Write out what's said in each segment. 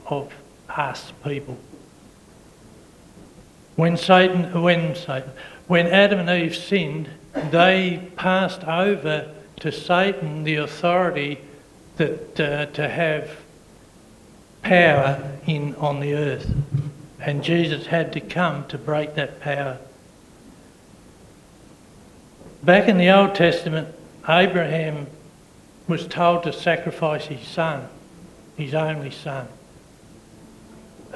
of us people. When Adam and Eve sinned, they passed over to Satan the authority that to have power on the earth, and Jesus had to come to break that power. Back in the Old Testament, Abraham was told to sacrifice his son, his only son.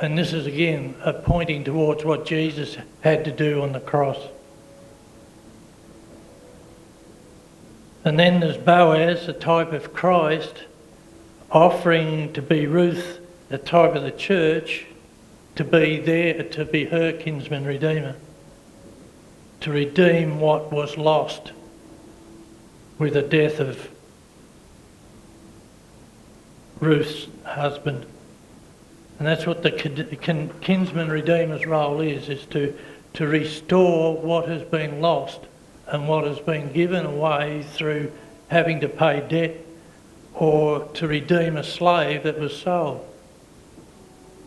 And this is again pointing towards what Jesus had to do on the cross. And then there's Boaz, a type of Christ, offering to be Ruth, the type of the church, to be there, to be her kinsman redeemer, to redeem what was lost with the death of Ruth's husband. And that's what the kinsman redeemer's role is to restore what has been lost and what has been given away through having to pay debt, or to redeem a slave that was sold.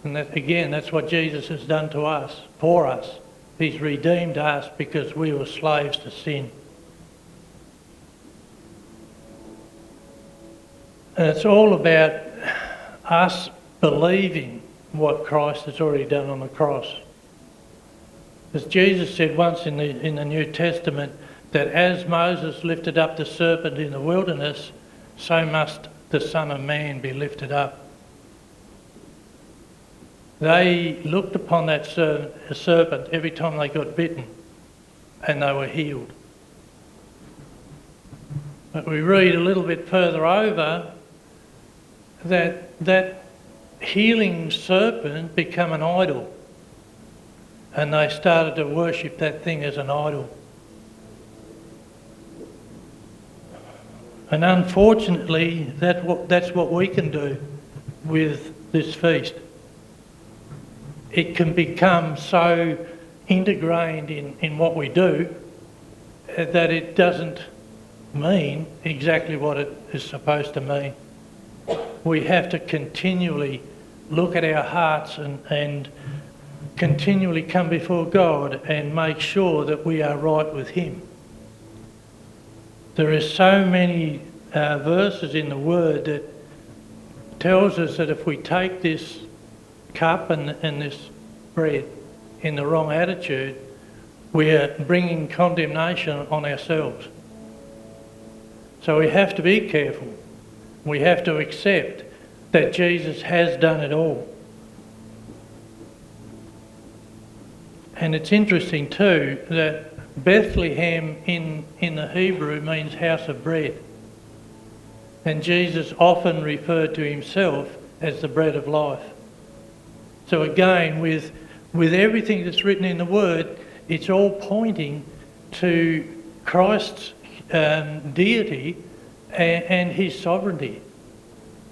And that, again, that's what Jesus has done to us, for us. He's redeemed us because we were slaves to sin. And it's all about us believing what Christ has already done on the cross. As Jesus said once in the New Testament, that as Moses lifted up the serpent in the wilderness, so must the Son of Man be lifted up. They looked upon that serpent every time they got bitten, and they were healed. But we read a little bit further over that healing serpent became an idol, and they started to worship that thing as an idol. And unfortunately, that's what we can do with this feast. It can become so ingrained in what we do that it doesn't mean exactly what it is supposed to mean. We have to continually look at our hearts and continually come before God and make sure that we are right with Him. There are so many verses in the Word that tells us that if we take this cup and this bread in the wrong attitude, we're bringing condemnation on ourselves. So we have to be careful. We have to accept that Jesus has done it all. And it's interesting too that Bethlehem in the Hebrew means house of bread. And Jesus often referred to himself as the bread of life. So again, with everything that's written in the Word, it's all pointing to Christ's deity and his sovereignty.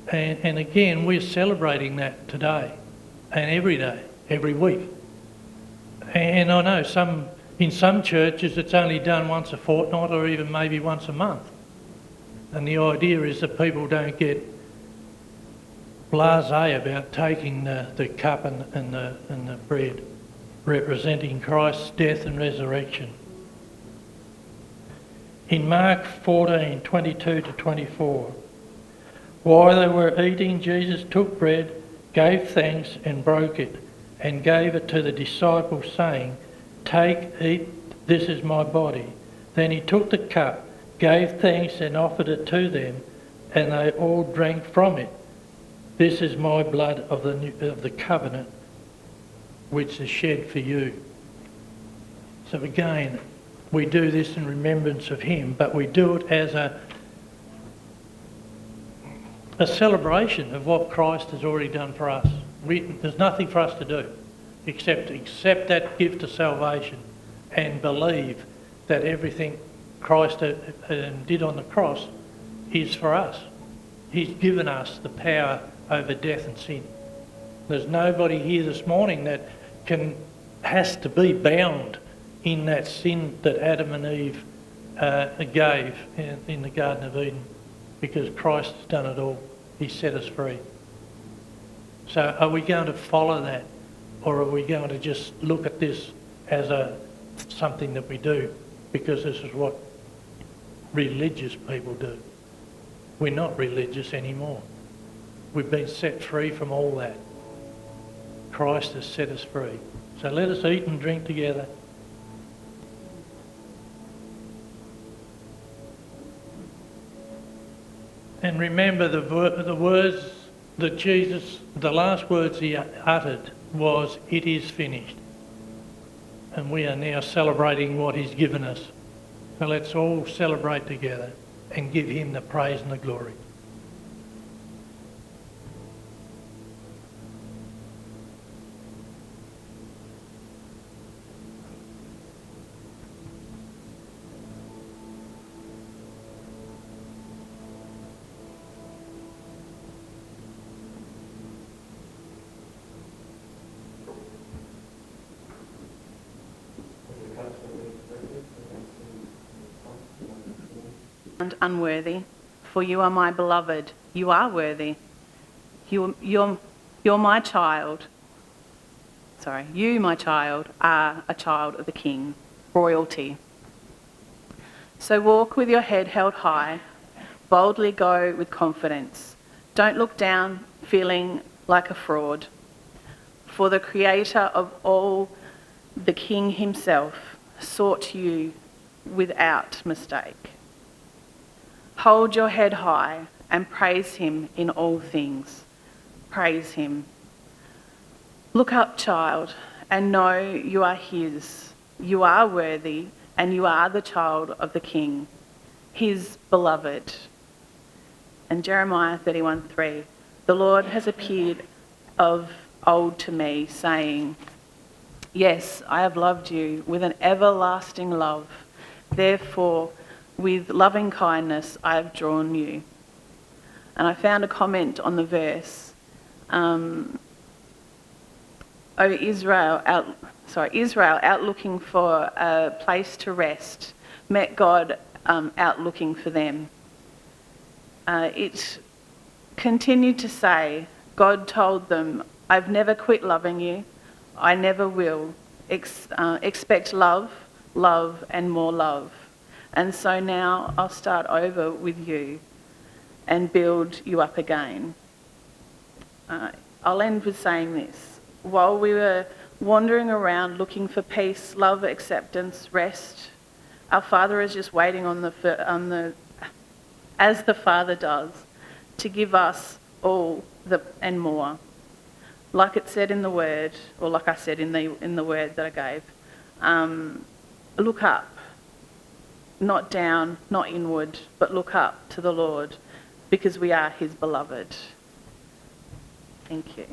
And again, we're celebrating that today and every day, every week. And I know in some churches it's only done once a fortnight or even maybe once a month. And the idea is that people don't get blasé about taking the cup and the bread, representing Christ's death and resurrection. In Mark 14:22-24, while they were eating, Jesus took bread, gave thanks and broke it, and gave it to the disciples, saying, "Take, eat, this is my body." Then he took the cup, gave thanks and offered it to them, and they all drank from it. "This is my blood of the covenant, which is shed for you." So again, we do this in remembrance of him, but we do it as a celebration of what Christ has already done for us. There's nothing for us to do except accept that gift of salvation and believe that everything Christ did on the cross is for us. He's given us the power over death and sin. There's nobody here this morning that has to be bound in that sin that Adam and Eve gave in the Garden of Eden, because Christ has done it all. He set us free. So are we going to follow that, or are we going to just look at this as something that we do because this is what religious people do? We're not religious anymore. We've been set free from all that. Christ has set us free. So let us eat and drink together. And remember the words that Jesus, the last words he uttered was, "It is finished." And we are now celebrating what he's given us. So let's all celebrate together and give him the praise and the glory. And unworthy, for you are my beloved. You are worthy. You're my child. Sorry, you, my child, are a child of the King, royalty. So walk with your head held high, boldly go with confidence. Don't look down feeling like a fraud. For the Creator of all, the King himself, sought you without mistake. Hold your head high and praise him in all things. Praise him. Look up, child, and know you are his. You are worthy, and you are the child of the King, his beloved. And Jeremiah 31:3, the Lord has appeared of old to me, saying, yes, I have loved you with an everlasting love. Therefore, with loving kindness I have drawn you. And I found a comment on the verse, Israel out looking for a place to rest, met God out looking for them. It continued to say, God told them, I've never quit loving you, I never will. Expect love, and more love. And so now I'll start over with you and build you up again. I'll end with saying this. While we were wandering around looking for peace, love, acceptance, rest, our Father is just waiting as the Father does, to give us all and more. Like it said in the Word, or like I said in the Word that I gave, look up. Not down, not inward, but look up to the Lord, because we are his beloved. Thank you.